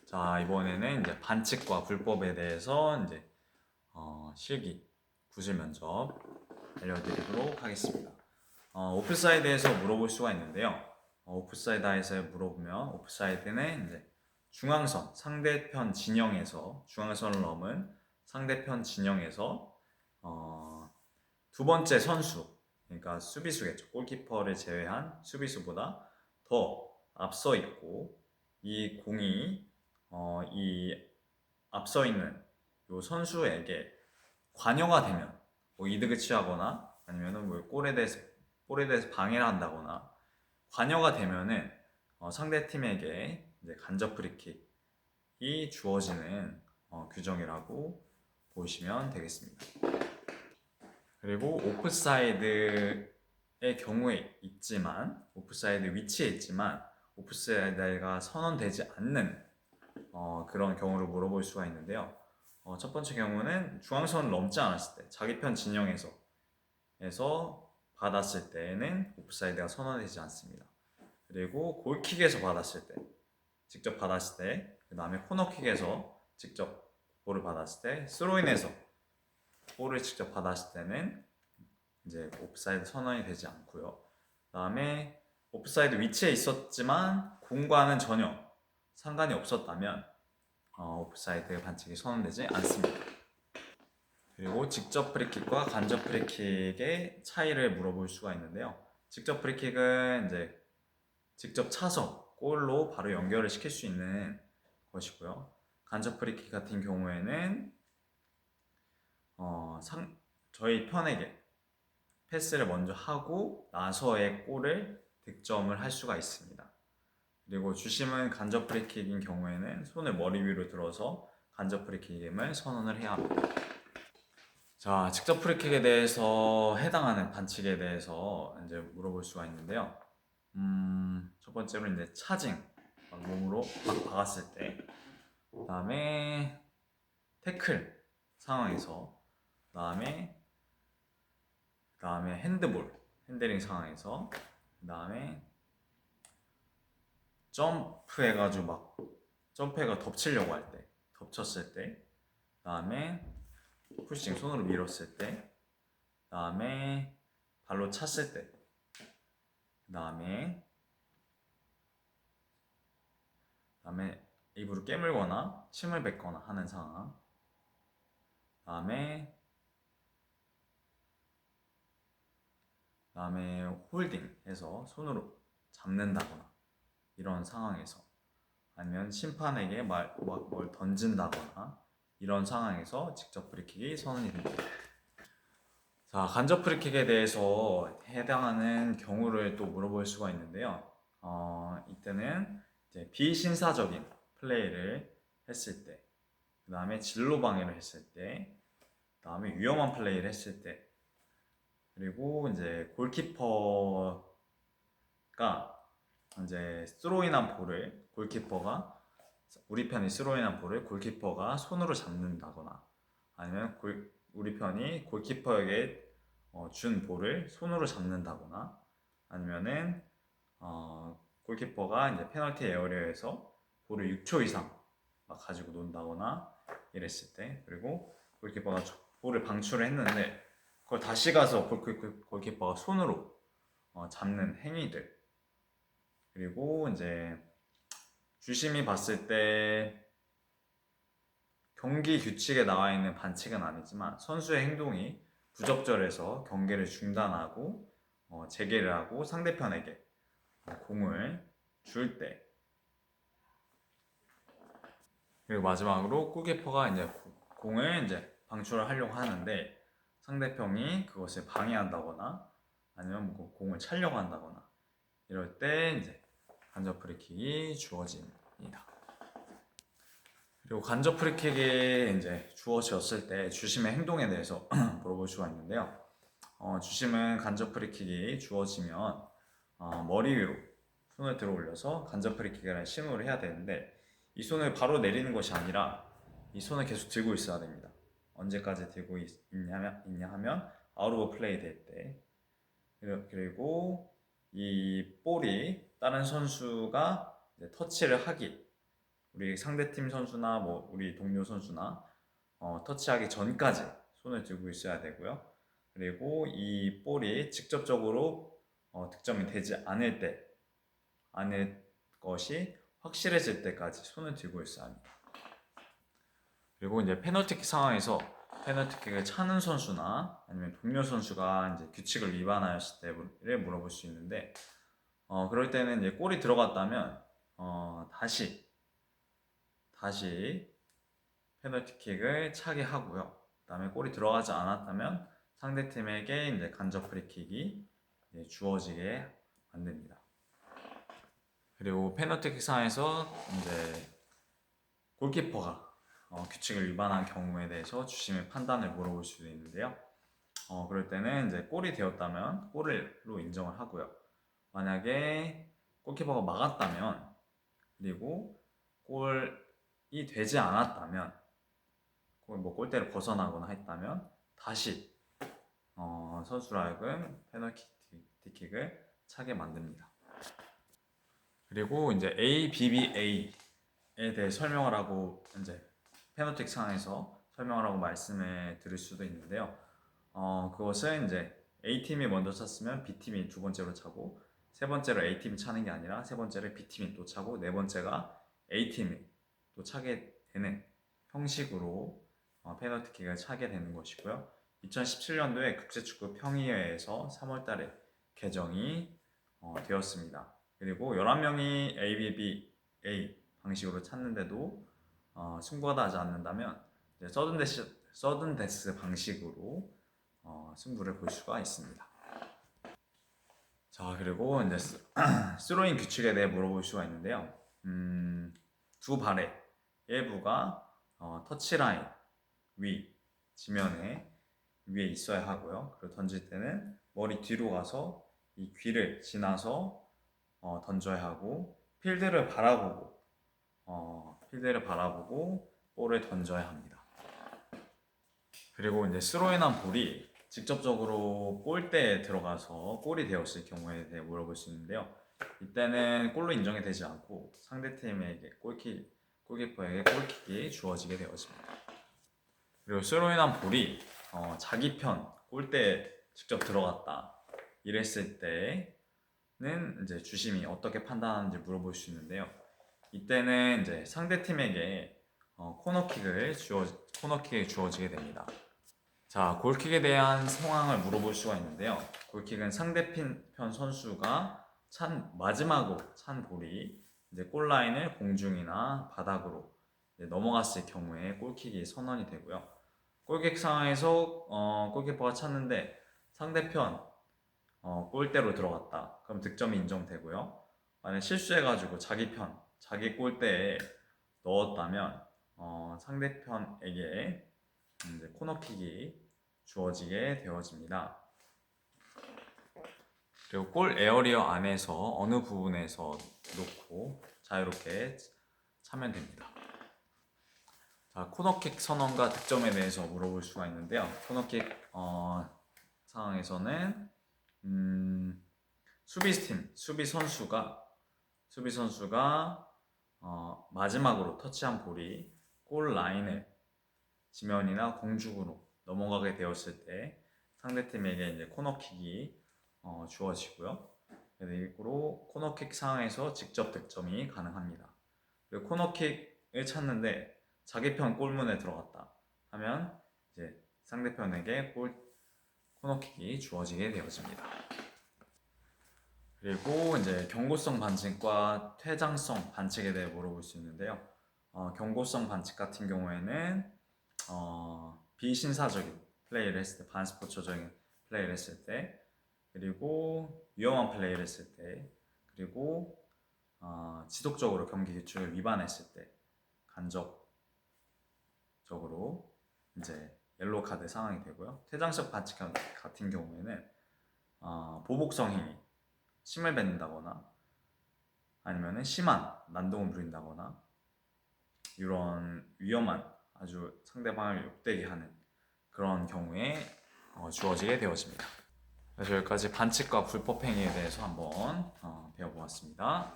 자, 이번에는 이제 반칙과 불법에 대해서 이제 실기 구질 면접 알려드리도록 하겠습니다. 오프사이드에서 물어볼 수가 있는데요. 오프사이드에서 물어보면 오프사이드는 이제 중앙선 상대편 진영에서 중앙선을 넘은 상대편 진영에서 두 번째 선수, 그러니까 수비수겠죠. 골키퍼를 제외한 수비수보다 더 앞서 있고 이 공이 이 앞서 있는 요 선수에게 관여가 되면 뭐 이득을 취하거나 아니면은 뭐 골에 대해서 방해를 한다거나 관여가 되면은 상대 팀에게 이제 간접 프리킥이 주어지는 규정이라고 보시면 되겠습니다. 그리고 오프사이드의 경우에 있지만 오프사이드 위치에 있지만 오프사이드가 선언되지 않는 그런 경우를 물어볼 수가 있는데요. 첫 번째 경우는 중앙선을 넘지 않았을 때 자기 편 진영에서 받았을 때는 오프사이드가 선언되지 않습니다. 그리고 골킥에서 받았을 때 직접 받았을 때, 그 다음에 코너킥에서 직접 볼을 받았을 때, 스로인에서 볼을 직접 받았을 때는 이제 오프사이드 선언이 되지 않고요. 그 다음에 오프사이드 위치에 있었지만 공과는 전혀 상관이 없었다면 오프사이드 반칙이 선언되지 않습니다. 그리고 직접 프리킥과 간접 프리킥의 차이를 물어볼 수가 있는데요. 직접 프리킥은 이제 직접 차서 골로 바로 연결을 시킬 수 있는 것이고요. 간접 프리킥 같은 경우에는 저희 편에게 패스를 먼저 하고 나서의 골을 득점을 할 수가 있습니다. 그리고 주심은 간접 프리킥인 경우에는 손을 머리 위로 들어서 간접 프리킥임을 선언을 해야 합니다. 자, 직접 프리킥에 대해서 해당하는 반칙에 대해서 이제 물어볼 수가 있는데요. 첫 번째로 이제 차징, 몸으로 막 박았을 때, 그 다음에 태클 상황에서, 그 다음에 핸드볼, 핸들링 상황에서, 그 다음에 점프해가 덮치려고 할 때, 덮쳤을 때, 그 다음에 푸싱 손으로 밀었을 때, 그 다음에 발로 찼을 때, 그 다음에 입으로 깨물거나 침을 뱉거나 하는 상황, 그다음에 홀딩해서 손으로 잡는다거나 이런 상황에서, 아니면 심판에게 뭘 던진다거나 이런 상황에서 직접 프리킥이 선언이 됩니다. 자, 간접 프리킥에 대해서 해당하는 경우를 또 물어볼 수가 있는데요. 이때는 이제 비신사적인 플레이를 했을 때, 그 다음에 진로 방해를 했을 때, 그 다음에 위험한 플레이를 했을 때, 그리고 이제 골키퍼가 이제 스로인한 볼을 우리 편이 스로인한 볼을 골키퍼가 손으로 잡는다거나, 아니면 우리 편이 골키퍼에게 준 볼을 손으로 잡는다거나, 아니면은 골키퍼가 이제 페널티 에어리어에서 볼을 6초 이상 막 가지고 논다거나 이랬을 때, 그리고 골키퍼가 볼을 방출을 했는데 그걸 다시 가서 골키퍼가 손으로 잡는 행위들, 그리고 이제 주심이 봤을 때 경기 규칙에 나와 있는 반칙은 아니지만 선수의 행동이 부적절해서 경기를 중단하고 재개를 하고 상대편에게 공을 줄 때, 그리고 마지막으로 골키퍼가 이제 공을 이제 방출을 하려고 하는데 상대편이 그것을 방해한다거나 아니면 뭐 공을 차려고 한다거나 이럴 때 이제 간접 프리킥이 주어집니다. 그리고 간접 프리킥이 이제 주어졌을 때 주심의 행동에 대해서 물어볼 수가 있는데요. 주심은 간접 프리킥이 주어지면 머리 위로 손을 들어 올려서 간접 프리킥이라는 신호를 해야 되는데, 이 손을 바로 내리는 것이 아니라 이 손을 계속 들고 있어야 됩니다. 언제까지 들고 있냐 하면 아웃 오브 플레이 될 때, 그리고 이 볼이 다른 선수가 터치를 하기 우리 상대팀 선수나 뭐 우리 동료 선수나 터치하기 전까지 손을 들고 있어야 되고요. 그리고 이 볼이 직접적으로 득점이 되지 않을 것이 확실해질 때까지 손을 들고 있어야 합니다. 그리고 이제 페널티킥 상황에서 페널티킥을 차는 선수나 아니면 동료 선수가 이제 규칙을 위반하였을 때를 물어볼 수 있는데, 그럴 때는 이제 골이 들어갔다면 다시 페널티킥을 차게 하고요. 그다음에 골이 들어가지 않았다면 상대팀에게 이제 간접 프리킥이 주어지게 만듭니다. 그리고 페널티킥 상황에서 이제 골키퍼가 규칙을 위반한 경우에 대해서 주심의 판단을 물어볼 수도 있는데요. 그럴 때는 이제 골이 되었다면 골로 인정을 하고요. 만약에 골키퍼가 막았다면, 그리고 골이 되지 않았다면, 뭐 골대를 벗어나거나 했다면 다시 선수로 하여금 페널티킥을 차게 만듭니다. 그리고 이제 ABBA에 대해 설명을 하고 이제 페널티킥 상황에서 설명을 하고 말씀을 드릴 수도 있는데요. 그것은 이제 A팀이 먼저 찼으면 B팀이 두 번째로 차고, 세 번째로 A팀이 차는 게 아니라 세 번째로 B팀이 또 차고, 네 번째가 A팀이 또 차게 되는 형식으로 페널티킥을 차게 되는 것이고요. 2017년도에 국제축구 평의회에서 3월달에 개정이 되었습니다. 그리고 11명이 ABBA 방식으로 찼는데도 승부가 나지 않는다면 이제 서든 데스 방식으로 승부를 볼 수가 있습니다. 자, 그리고 이제 스로잉 규칙에 대해 물어볼 수가 있는데요. 두 발의 일부가 터치라인 지면에 위에 있어야 하고요. 그리고 던질 때는 머리 뒤로 가서 이 귀를 지나서 던져야 하고, 필드를 바라보고 볼을 던져야 합니다. 그리고 이제 스로인한 볼이 직접적으로 골대에 들어가서 골이 되었을 경우에 대해 물어볼 수 있는데요. 이때는 골로 인정이 되지 않고 상대팀에게 골키퍼에게 골킥이 주어지게 되었습니다. 그리고 스로인한 볼이 자기 편 골대에 직접 들어갔다 이랬을 때는 이제 주심이 어떻게 판단하는지 물어볼 수 있는데요. 이때는 이제 상대팀에게 코너킥이 주어지게 됩니다. 자, 골킥에 대한 상황을 물어볼 수가 있는데요. 골킥은 상대편 선수가 마지막으로 찬 볼이 이제 골라인을 공중이나 바닥으로 넘어갔을 경우에 골킥이 선언이 되고요. 골킥 상황에서 골키퍼가 찼는데 상대편 골대로 들어갔다. 그럼 득점이 인정되고요. 만약 실수해가지고 자기 골대에 넣었다면 상대편에게 이제 코너킥이 주어지게 되어집니다. 그리고 골 에어리어 안에서 어느 부분에서 놓고 자유롭게 차면 됩니다. 자, 코너킥 선언과 득점에 대해서 물어볼 수가 있는데요. 코너킥 상황에서는 수비 선수가 마지막으로 터치한 볼이 골 라인을 지면이나 공중으로 넘어가게 되었을 때 상대팀에게 이제 코너킥이 주어지고요. 그리고 코너킥 상황에서 직접 득점이 가능합니다. 그리고 코너킥을 찾는데 자기 편 골문에 들어갔다 하면 이제 상대편에게 코너킥이 주어지게 되어집니다. 그리고 이제 경고성 반칙과 퇴장성 반칙에 대해 물어볼 수 있는데요. 경고성 반칙 같은 경우에는 비신사적인 플레이를 했을 때, 반스포츠적인 플레이를 했을 때, 그리고 위험한 플레이를 했을 때, 그리고 지속적으로 경기 규칙을 위반했을 때 간접적으로 이제 옐로우 카드 상황이 되고요. 퇴장성 반칙 같은 경우에는 보복성 행위, 침을 뱉는다거나 아니면 심한 난동을 부린다거나 이런 위험한 아주 상대방을 욕되게 하는 그런 경우에 주어지게 되어집니다. 그래서 여기까지 반칙과 불법 행위에 대해서 한번 배워보았습니다.